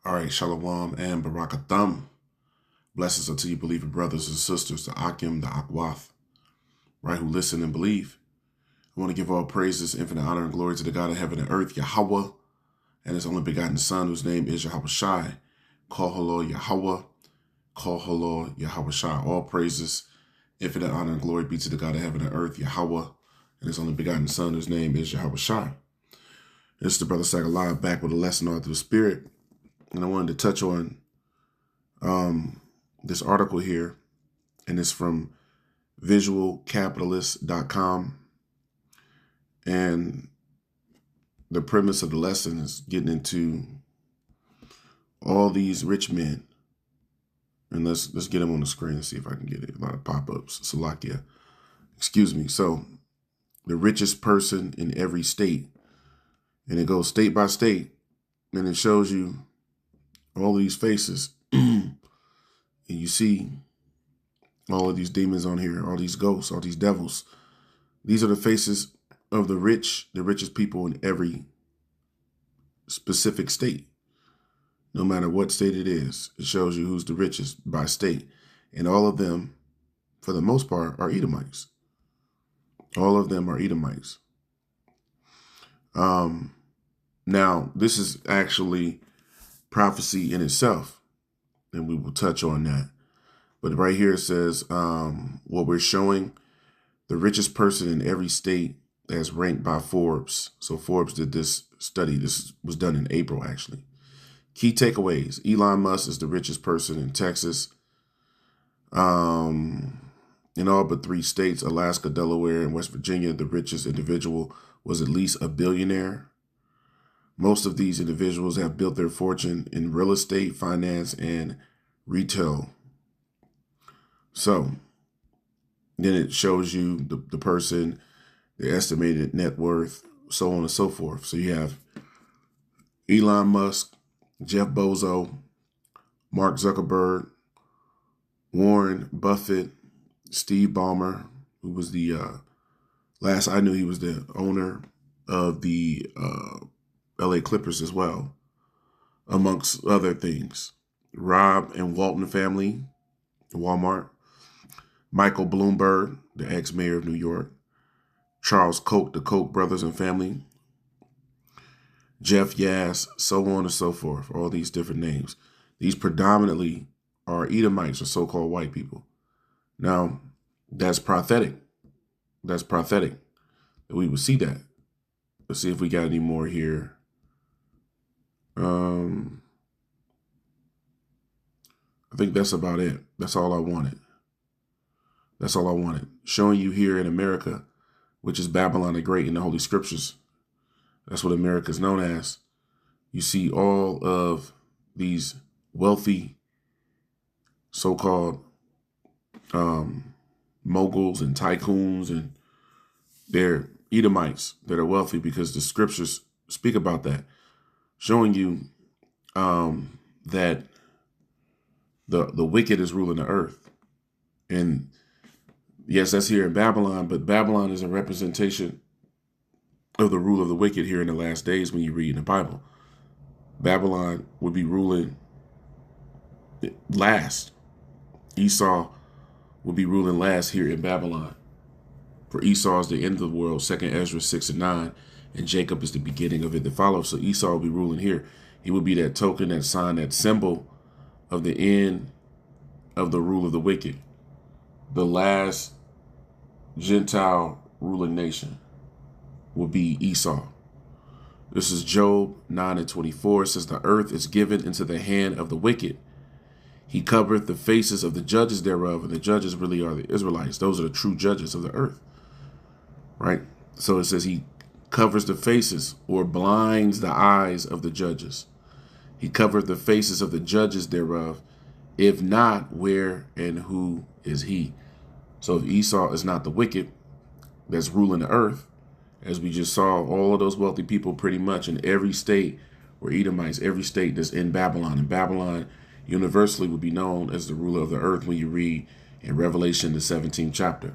All right, Shalom and Barakatham. Blessings unto you, believing brothers and sisters, the Akim, the Akwath, right, who listen and believe. I want to give all praises, infinite honor, and glory to the God of heaven and earth, Yahweh, and his only begotten Son, whose name is Yahweh Shai. Call hello, Yahweh. Call hello, Yahweh Shai. All praises, infinite honor, and glory be to the God of heaven and earth, Yahweh, and his only begotten Son, whose name is Yahweh Shai. This is the Brother Sagalai back with a lesson on through the Spirit. And I wanted to touch on this article here, and it's from visualcapitalist.com. And the premise of the lesson is getting into all these rich men. And let's get them on the screen and see if I can get it. A lot of pop-ups. Salakia. Excuse me. So the richest person in every state. And it goes state by state. And it shows you all of these faces. And you see all of these demons on here, all these ghosts, all these devils. These are the faces of the richest people in every specific state. No matter what state it is, it shows you who's the richest by state. And all of them, for the most part, are Edomites. All of them are Edomites. Now, this is actually prophecy in itself, and we will touch on that. But right here it says what we're showing, the richest person in every state as ranked by Forbes. So Forbes did this study. This was done in April, actually. Key takeaways. Elon Musk is the richest person in Texas. In all but 3 states, Alaska, Delaware, and West Virginia, the richest individual was at least a billionaire. Most of these individuals have built their fortune in real estate, finance, and retail. So then it shows you the person, the estimated net worth, so on and so forth. So you have Elon Musk, Jeff Bezos, Mark Zuckerberg, Warren Buffett, Steve Ballmer, who was the, last I knew he was the owner of the LA Clippers as well, amongst other things. Rob and Walton family, Walmart. Michael Bloomberg, the ex-mayor of New York. Charles Koch, the Koch brothers and family. Jeff Yass, so on and so forth, all these different names. These predominantly are Edomites or so-called white people. Now, that's prophetic. That's prophetic. We would see that. Let's see if we got any more here. I think that's about it. That's all I wanted. That's all I wanted. Showing you here in America, which is Babylon the Great in the Holy Scriptures. That's what America is known as. You see all of these wealthy so-called moguls and tycoons, and they're Edomites that are wealthy because the scriptures speak about that, showing you that the wicked is ruling the earth. And yes, that's here in Babylon, but Babylon is a representation of the rule of the wicked here in the last days when you read in the Bible. Babylon would be ruling last. Esau would be ruling last here in Babylon. For Esau is the end of the world, 2 Ezra 6 and 9, and Jacob is the beginning of it that follows. So Esau will be ruling here. He would be that token, that sign, that symbol of the end of the rule of the wicked. The last Gentile ruling nation will be Esau. This is Job 9 and 24. It says, the earth is given into the hand of the wicked. He covereth the faces of the judges thereof, and the judges really are the Israelites. Those are the true judges of the earth, right? So it says he covers the faces or blinds the eyes of the judges. He covered the faces of the judges thereof. If not, where and who is he? So if Esau is not the wicked that's ruling the earth, as we just saw, all of those wealthy people pretty much in every state were Edomites, every state that's in Babylon. And Babylon universally would be known as the ruler of the earth when you read in Revelation, the 17th chapter.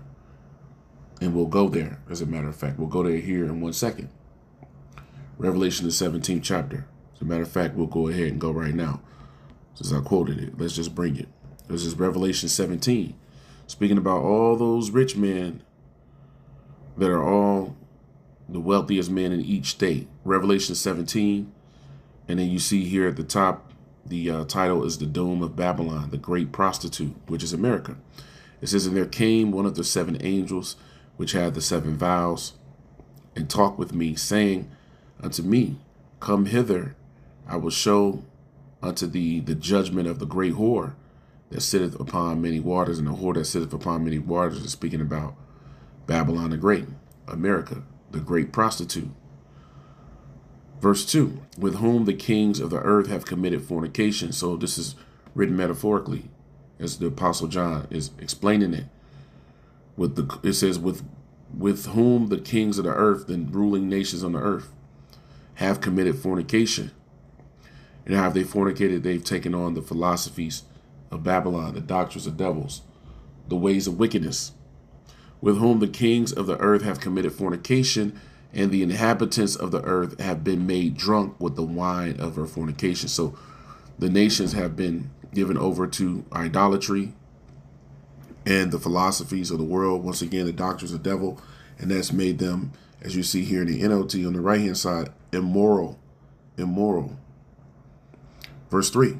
And we'll go there, as a matter of fact. We'll go there here in 1 second. Revelation, the 17th chapter. As a matter of fact, we'll go ahead and go right now. Since I quoted it, let's just bring it. This is Revelation 17, speaking about all those rich men that are all the wealthiest men in each state. Revelation 17, and then you see here at the top, the title is The Doom of Babylon, the Great Prostitute, which is America. It says, and there came one of the seven angels, which had the seven vials, and talked with me, saying unto me, come hither, I will show unto thee the judgment of the great whore that sitteth upon many waters. And the whore that sitteth upon many waters is speaking about Babylon the Great, America, the great prostitute. Verse 2, with whom the kings of the earth have committed fornication. So this is written metaphorically, as the Apostle John is explaining it. It says, with whom the kings of the earth, the ruling nations on the earth, have committed fornication. And how have they fornicated? They've taken on the philosophies of Babylon, the doctrines of devils, the ways of wickedness. With whom the kings of the earth have committed fornication, and the inhabitants of the earth have been made drunk with the wine of her fornication. So the nations have been given over to idolatry and the philosophies of the world. Once again, the doctrines of the devil. And that's made them, as you see here in the NLT on the right-hand side, immoral. Verse 3,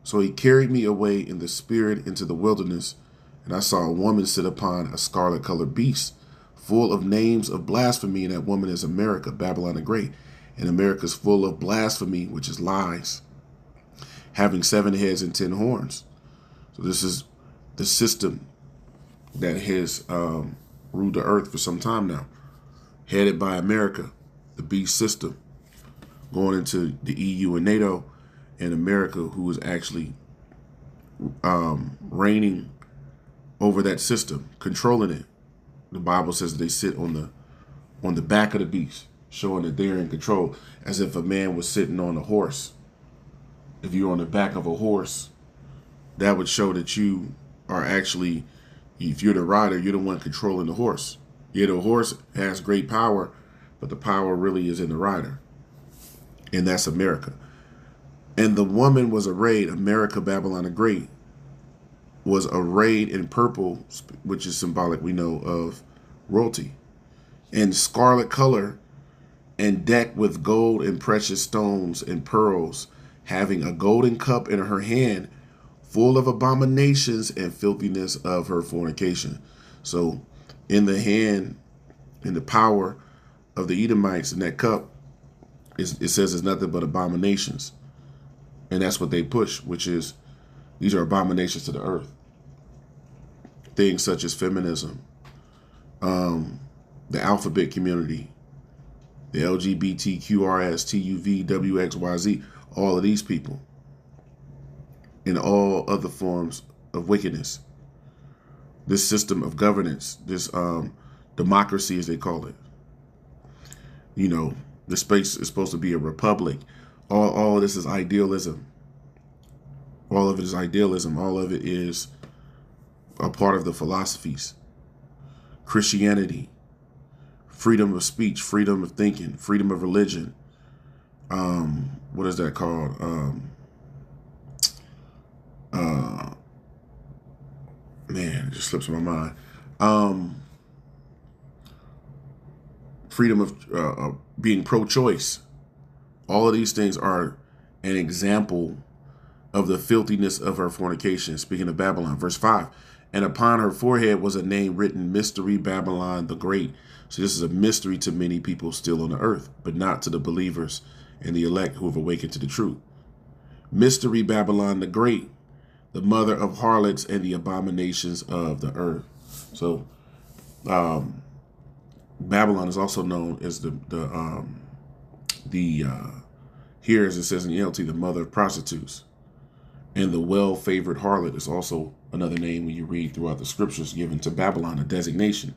so he carried me away in the spirit into the wilderness, and I saw a woman sit upon a scarlet-colored beast, full of names of blasphemy, and that woman is America, Babylon the Great. And America is full of blasphemy, which is lies, having 7 heads and 10 horns. So this is the system that has ruled the earth for some time now, headed by America, the beast system, going into the EU and NATO, and America, who is actually reigning over that system, controlling it. The Bible says that they sit on the back of the beast, showing that they're in control, as if a man was sitting on a horse. If you're on the back of a horse, that would show that you are actually, if you're the rider, you're the one controlling the horse. Yeah, the horse has great power, but the power really is in the rider. And that's America. And the woman was arrayed, America, Babylon the Great, was arrayed in purple, which is symbolic, we know, of royalty, and scarlet color, and decked with gold and precious stones and pearls, having a golden cup in her hand, full of abominations and filthiness of her fornication. So in the hand, in the power of the Edomites in that cup, it says it's nothing but abominations. And that's what they push, which is, these are abominations to the earth. Things such as feminism, the alphabet community, the LGBTQRS, TUV, WXYZ, all of these people, and all other forms of wickedness. This system of governance, this democracy, as they call it. You know, the space is supposed to be a republic. All of this is idealism. All of it is idealism. All of it is a part of the philosophies. Christianity, freedom of speech, freedom of thinking, freedom of religion. What is that called? Man, it just slips my mind. Freedom of being pro-choice. All of these things are an example of the filthiness of her fornication. Speaking of Babylon, verse 5, and upon her forehead was a name written, Mystery Babylon the Great. So this is a mystery to many people still on the earth, but not to the believers and the elect who have awakened to the truth. Mystery Babylon the Great, the mother of harlots and the abominations of the earth. So Babylon is also known as here, as it says in the NLT, the mother of prostitutes. And the well-favored harlot is also another name when you read throughout the scriptures given to Babylon, a designation.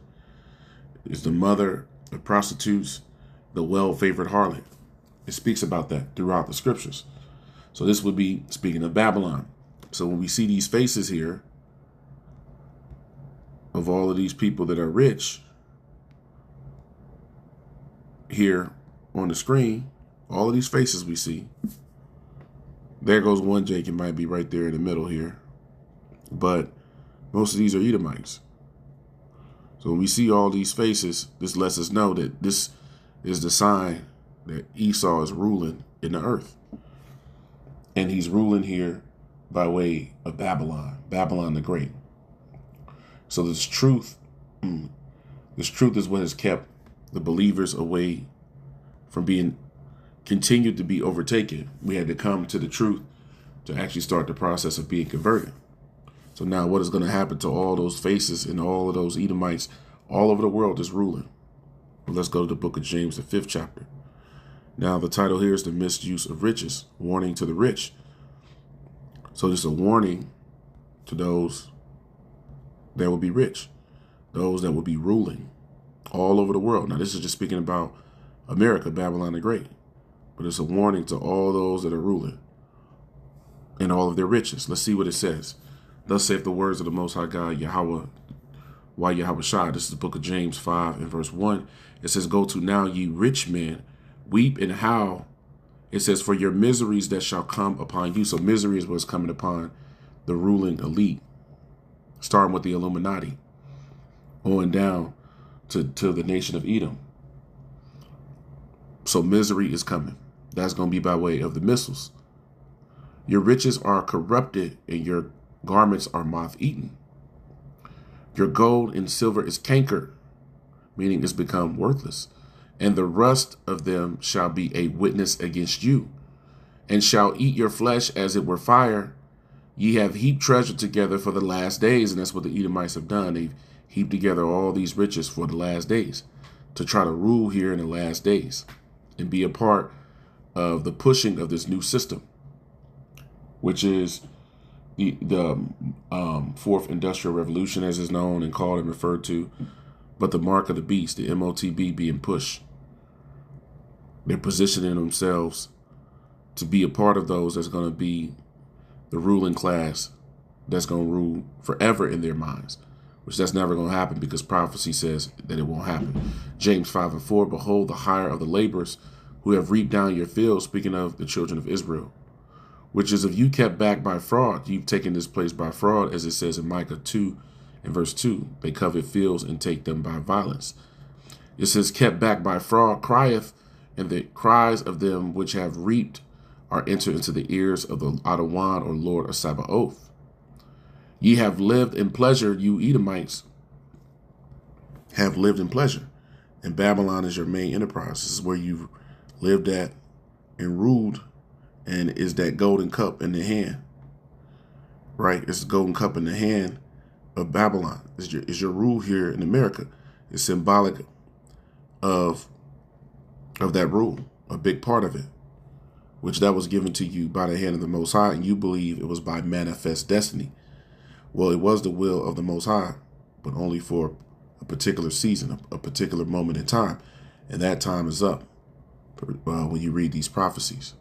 It's the mother of prostitutes, the well-favored harlot. It speaks about that throughout the scriptures. So this would be speaking of Babylon. So when we see these faces here of all of these people that are rich here on the screen, All of these faces we see. There goes one Jacob, might be right there in the middle here. But most of these are Edomites. So when we see all these faces, this lets us know that this is the sign that Esau is ruling in the earth. And he's ruling here by way of Babylon, Babylon the Great. So this truth is what has kept the believers away from being continued to be overtaken. We had to come to the truth to actually start the process of being converted. So now what is going to happen to all those faces and all of those Edomites all over the world is ruling? Well, let's go to the book of James, the 5th chapter. Now the title here is The Misuse of Riches, Warning to the Rich. So just a warning to those that will be rich, those that will be ruling all over the world. Now this is just speaking about America, Babylon the Great. But it's a warning to all those that are ruling and all of their riches. Let's see what it says. Thus saith the words of the Most High God, Yahweh, why Yahweh Shai. This is the book of James 5 and verse 1. It says, go to now, ye rich men, weep and howl. It says, for your miseries that shall come upon you. So misery is what's coming upon the ruling elite, starting with the Illuminati, going down to the nation of Edom. So misery is coming. That's going to be by way of the missiles. Your riches are corrupted and your garments are moth-eaten. Your gold and silver is cankered, meaning it's become worthless. And the rust of them shall be a witness against you, and shall eat your flesh as it were fire. Ye have heaped treasure together for the last days. And that's what the Edomites have done. They've heaped together all these riches for the last days to try to rule here in the last days and be a part of the pushing of this new system, which is the fourth industrial revolution, as is known and called and referred to, but the mark of the beast, the MOTB, being pushed. They're positioning themselves to be a part of those that's going to be the ruling class that's going to rule forever in their minds, which that's never going to happen because prophecy says that it won't happen. James 5 and 4, behold the hire of the laborers who have reaped down your fields, speaking of the children of Israel, which is if you kept back by fraud, you've taken this place by fraud, as it says in Micah 2 and verse 2, they covet fields and take them by violence. It says, kept back by fraud crieth, and the cries of them which have reaped are entered into the ears of the Adawan, or Lord of Sabaoth. Ye have lived in pleasure, you Edomites have lived in pleasure, and Babylon is your main enterprise. This is where you've lived at and ruled, and is that golden cup in the hand, right? It's the golden cup in the hand of Babylon. Is your rule here in America. It's symbolic of that rule, a big part of it, which that was given to you by the hand of the Most High, and you believe it was by manifest destiny. Well, it was the will of the Most High, but only for a particular season, a particular moment in time, and that time is up when you read these prophecies.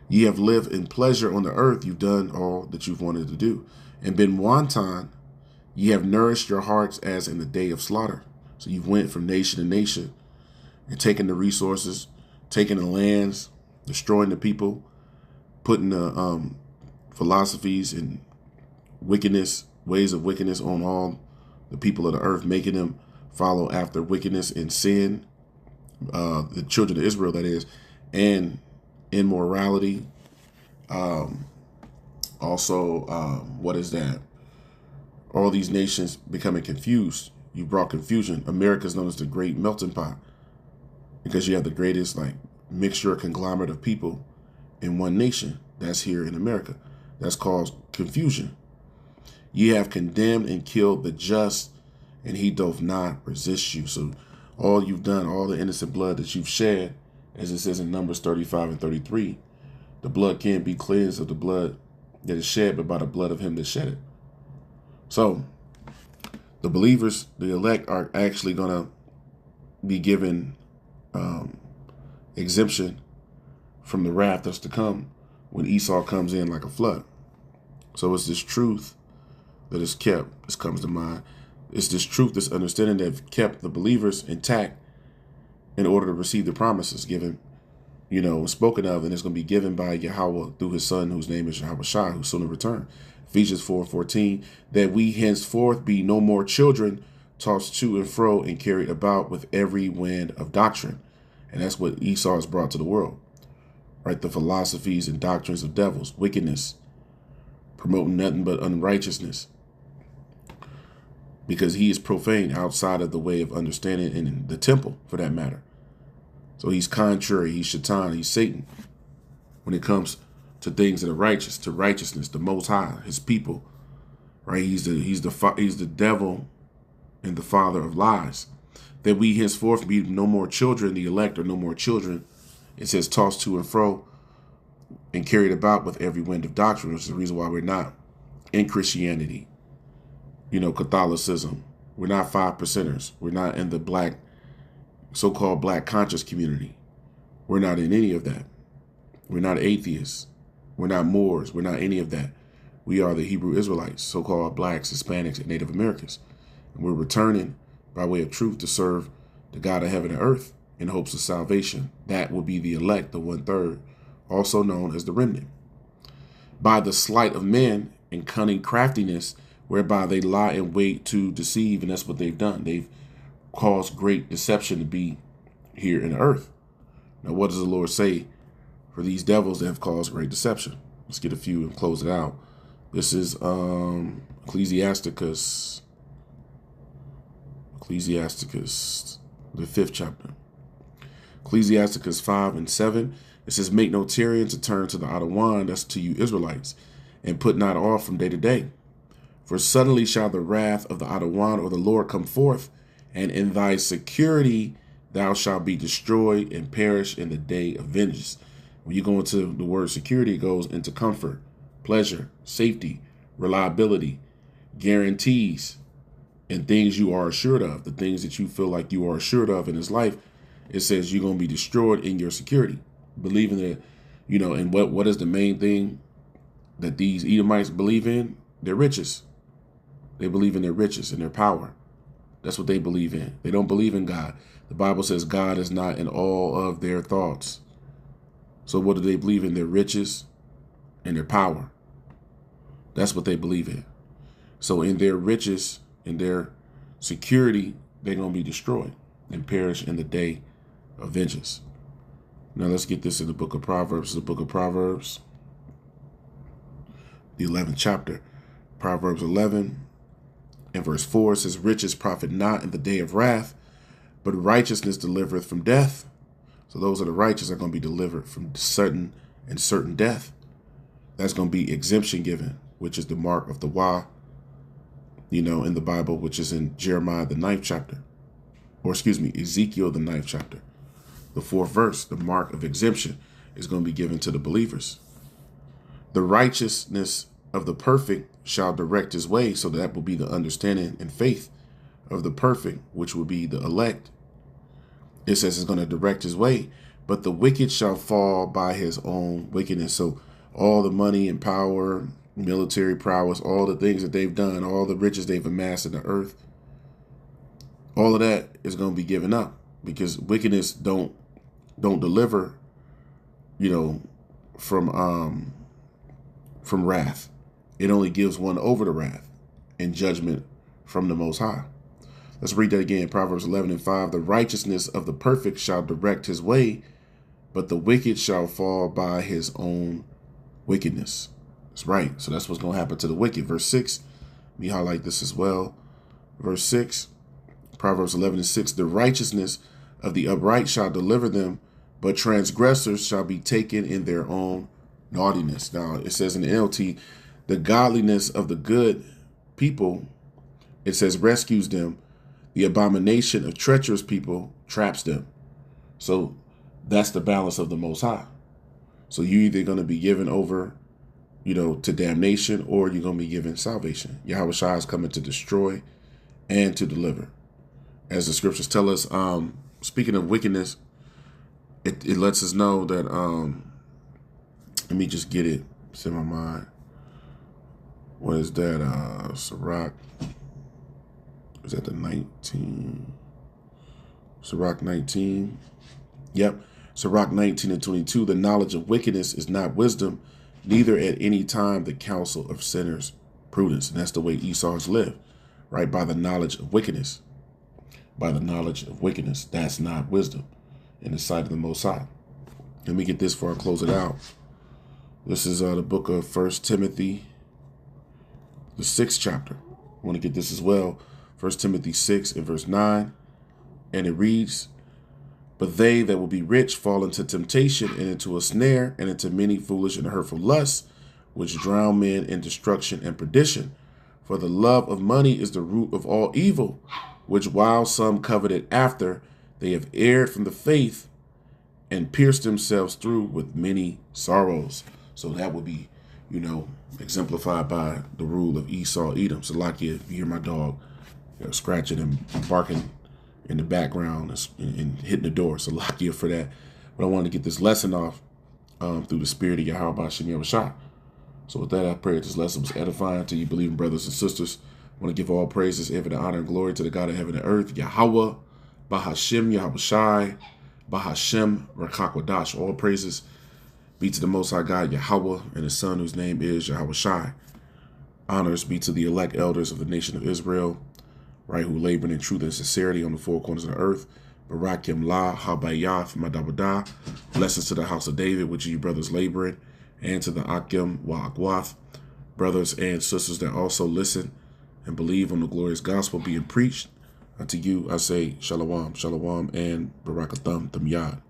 Ye have lived in pleasure on the earth. You've done all that you've wanted to do, and been wanton. Ye have nourished your hearts as in the day of slaughter. So you've went from nation to nation and taken the resources, taking the lands, destroying the people, putting the philosophies and wickedness, ways of wickedness on all the people of the earth, making them follow after wickedness and sin, the children of Israel, that is, and immorality. What is that? All these nations becoming confused. You brought confusion. America is known as the great melting pot because you have the greatest mixture, conglomerate of people in one nation. That's here in America. That's caused confusion. Ye have condemned and killed the just, and he doth not resist you. So all you've done, all the innocent blood that you've shed, as it says in Numbers 35 and 33, the blood can't be cleansed of the blood that is shed, but by the blood of him that shed it. So the believers, the elect, are actually going to be given exemption from the wrath that's to come when Esau comes in like a flood. So it's this truth that is kept. This comes to mind. It's this truth, this understanding that kept the believers intact in order to receive the promises given spoken of, and it's going to be given by Yahweh through his son, whose name is Yahweh Shai, who's soon to return. Ephesians 4:14, that we henceforth be no more children, tossed to and fro and carried about with every wind of doctrine. And that's what Esau has brought to the world, right? The philosophies and doctrines of devils, wickedness, promoting nothing but unrighteousness, because he is profane outside of the way of understanding in the temple, for that matter. So he's contrary, he's Shaitan, he's Satan when it comes to things that are righteous, to righteousness, the Most High, his people, right? He's the devil and the father of lies. That we henceforth be no more children, the elect are no more children. It says tossed to and fro and carried about with every wind of doctrine, which is the reason why we're not in Christianity, Catholicism. We're not 5%ers. We're not in the so-called black conscious community. We're not in any of that. We're not atheists. We're not Moors. We're not any of that. We are the Hebrew Israelites, so-called blacks, Hispanics, and Native Americans. And we're returning by way of truth to serve the God of heaven and earth in hopes of salvation. That will be the elect, the 1/3, also known as the remnant. By the sleight of men and cunning craftiness, whereby they lie in wait to deceive, and that's what they've done. They've caused great deception to be here in the earth. Now, what does the Lord say for these devils that have caused great deception? Let's get a few and close it out. This is Ecclesiasticus, the 5th chapter. Ecclesiasticus 5:7. It says, make no tarrying to turn to the outer wine, that's to you Israelites, and put not off from day to day. For suddenly shall the wrath of the outer wine or the Lord come forth, and in thy security thou shalt be destroyed and perish in the day of vengeance. When you go into the word security, it goes into comfort, pleasure, safety, reliability, guarantees, and things you are assured of, the things that you feel like you are assured of in this life. It says you're going to be destroyed in your security. Believing that, and what is the main thing that these Edomites believe in? Their riches. They believe in their riches and their power. That's what they believe in. They don't believe in God. The Bible says God is not in all of their thoughts. So what do they believe in? Their riches and their power. That's what they believe in. So in their riches, in their security, they're going to be destroyed and perish in the day of vengeance. Now let's get this in the book of Proverbs. The book of Proverbs, the 11th chapter. Proverbs 11 and verse 4 says, riches profit not in the day of wrath, but righteousness delivereth from death. So those are the righteous are going to be delivered from certain death. That's going to be exemption given, which is the mark of the Wah, in the Bible, which is in Jeremiah, the 9th chapter. Ezekiel, the 9th chapter. The 4th verse, the mark of exemption is going to be given to the believers. The righteousness of the perfect shall direct his way. So that will be the understanding and faith of the perfect, which will be the elect. It says it's going to direct his way, but the wicked shall fall by his own wickedness. So all the money and power, military prowess, all the things that they've done, all the riches they've amassed in the earth, all of that is going to be given up, because wickedness don't deliver, from wrath. It only gives one over to wrath and judgment from the Most High. Let's read that again. Proverbs 11:5. The righteousness of the perfect shall direct his way, but the wicked shall fall by his own wickedness. That's right. So that's what's going to happen to the wicked. Verse 6. Let me highlight this as well. Verse 6. Proverbs 11:6. The righteousness of the upright shall deliver them, but transgressors shall be taken in their own naughtiness. Now, it says in the NLT, the godliness of the good people, it says, rescues them. The abomination of treacherous people traps them. So that's the balance of the Most High. So you're either going to be given over, to damnation, or you're going to be given salvation. Yahweh Shai is coming to destroy and to deliver. As the scriptures tell us, speaking of wickedness, it lets us know that, let me just get it. It's in my mind. What is that? Sirach. Is that the 19? Sirach 19. Yep. Sirach 19 and 22, the knowledge of wickedness is not wisdom, neither at any time the counsel of sinners prudence. And that's the way Esau's lived, right? By the knowledge of wickedness. By the knowledge of wickedness. That's not wisdom in the sight of the Most High. Let me get this before I close it out. This is the book of 1 Timothy, the 6th chapter. I want to get this as well. 1 Timothy 6 and verse 9. And it reads, but they that will be rich fall into temptation and into a snare and into many foolish and hurtful lusts, which drown men in destruction and perdition. For the love of money is the root of all evil, which while some coveted after, they have erred from the faith and pierced themselves through with many sorrows. So that would be, exemplified by the rule of Esau, Edom. Salakia, if you hear my dog scratching and barking in the background and hitting the door. Salakia for that. But I wanted to get this lesson off through the spirit of Yahweh B'Shem Yahushua. So with that, I pray that this lesson was edifying to you believing brothers and sisters. I want to give all praises, ever honor, and glory to the God of heaven and earth, Yahweh B'Shem Yahushua, B'Shem Rakakwadash. All praises be to the Most High God, Yahweh, and His Son, whose name is Yahushua. Honors be to the elect elders of the nation of Israel, right, who labored in truth and sincerity on the four corners of the earth. Barakim La Habayath Madabada. Blessings to the house of David, which you brothers laboring, and to the Akim Wa'akwath, brothers and sisters that also listen and believe on the glorious gospel being preached. Unto you I say Shalom, Shalom, and Barakatham Yad.